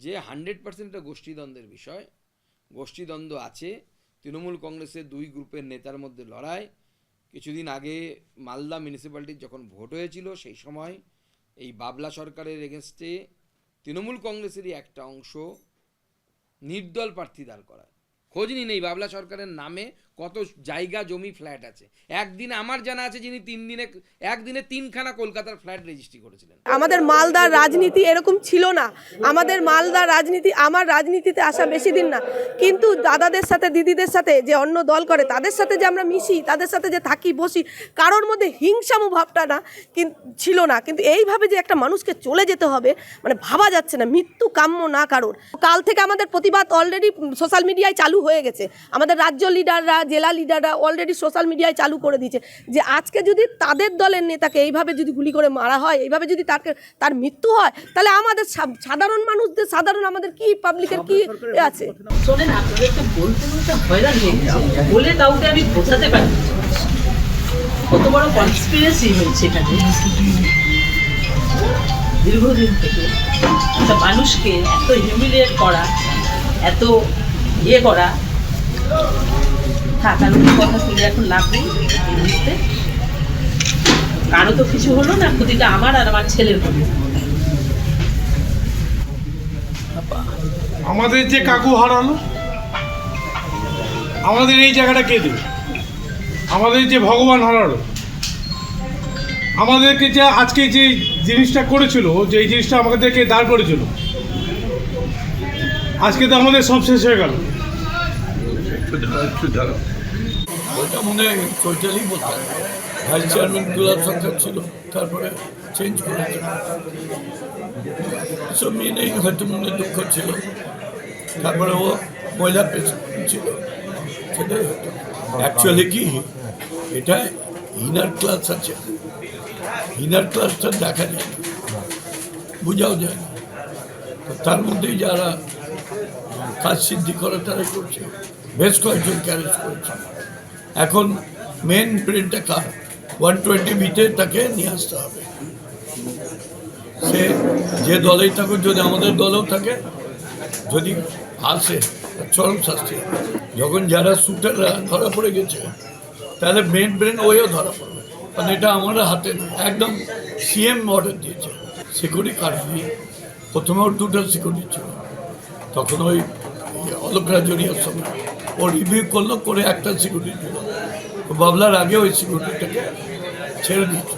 যে 100% একটা গোষ্ঠীদ্বন্দ্বের বিষয়। গোষ্ঠীদ্বন্দ্ব আছে, তৃণমূল কংগ্রেসের দুই গ্রুপের নেতার মধ্যে লড়াই। কিছুদিন আগে মালদা মিউনিসিপ্যালিটির যখন ভোট হয়েছিল সেই সময় এই বাবলা সরকারের এগেনস্টে তৃণমূল কংগ্রেসেরই একটা অংশ নির্দল প্রার্থী দাঁড় করায়। খোঁজ নিন এই বাবলা সরকারের নামে কত জায়গা জমি ফ্ল্যাট আছে। একদিনে আমার জানা আছে যিনি একদিনে 3খানা কলকাতার ফ্ল্যাট রেজিস্ট্রি করেছিলেন। আমাদের মালদার রাজনীতি এরকম ছিল না। আমাদের মালদার রাজনীতি, আমার রাজনীতিতে আসা বেশি দিন না, কিন্তু দাদাদের সাথে দিদিদের সাথে যে অন্য দল করে তাদের সাথে যে আমরা মিশি, তাদের সাথে যে থাকি বসি, কারোর মধ্যে হিংসামু ভাবটা না ছিল না। কিন্তু এইভাবে যে একটা মানুষকে চলে যেতে হবে মানে ভাবা যাচ্ছে না। মৃত্যু কাম্য না কারোর। কাল থেকে আমাদের প্রতিবাদ অলরেডি সোশ্যাল মিডিয়ায় চালু হয়ে গেছে। আমাদের রাজ্য লিডাররা, জেলা লিডাররা অলরেডি সোশ্যাল মিডিয়ায় চালু করে দিয়েছে যে আজকে যদি তাদের দলের নেতাকে এইভাবে যদি গুলি করে মারা হয়, এইভাবে যদি তার মৃত্যু হয়, তাহলে আমাদের সাধারণ মানুষদের, আমাদের কি পাবলিকের কি আছে? শোনেন, আপনাদেরকে বলতে বলতে হয়রান হয়ে গেছে, বলে কাউকে আমি বোঝাতে পারি কত বড় কনস্পিরেসি হয়েছে এখানে। দীর্ঘদিন থেকে একটা মানুষকে এত হিউমিলিয়েট করা, এত করা, থাকার কথা শুনে এখন লাভ নেই। এই মুহূর্তে কারো তো কিছু হলো না, ক্ষতিটা আমার আর আমার ছেলের হলো। আমাদের যে কাকু হারালো, আমাদের এই জায়গাটা কে দেবে? আমাদের যে ভগবান হারালো, আমাদেরকে যে আজকে যে জিনিসটা করেছিল, যে এই জিনিসটা আমাদেরকে দাঁড় করেছিল, আজকে তো আমাদের সব শেষ হয়ে গেল। ওইটা মনে হয় চৈতালি বলতে ভাইস চেয়ারম্যান গোলাপ সরকার ছিল, তারপরে চেঞ্জ করেছে। সব মেনেই হয়তো মনে দুঃখ ছিল, তারপরে ও মহিলা প্রেসিডেন্ট ছিল, সেটাই হতো। অ্যাকচুয়ালি কি এটা ইনার ক্লাস আছে, ইনার ক্লাসটা দেখা যায় না, বোঝাও যায় না। তো তার মধ্যেই যারা কাজ সিদ্ধি করে তারা করছে, বেশ কয়েকজন ক্যারেজ করেছে। এখন মেন ব্রেনটা কার 120 ভিতে তাকে নিয়ে আসতে হবে। সে যে দলেই থাকুক, যদি আমাদের দলেও থাকে, যদি আসে চরম শাস্তি। যখন যারা শুটাররা ধরা পড়ে গেছে, তাহলে মেন ব্রেন ওইও ধরা পড়বে, কারণ এটা আমার হাতে না। একদম সিএম অর্ডার দিয়েছে সিকিউরিটি কারণে। প্রথমে ওর 2টা সিকিউরিটি ছিল, তখন ওই অলোক রাজরিয়ার সময় ও রিভিউ করলো, করে একটা সিকিউরিটি ছিল। বাবলার আগে ওই সিকিউরিটিটাকে ছেড়ে দিচ্ছে।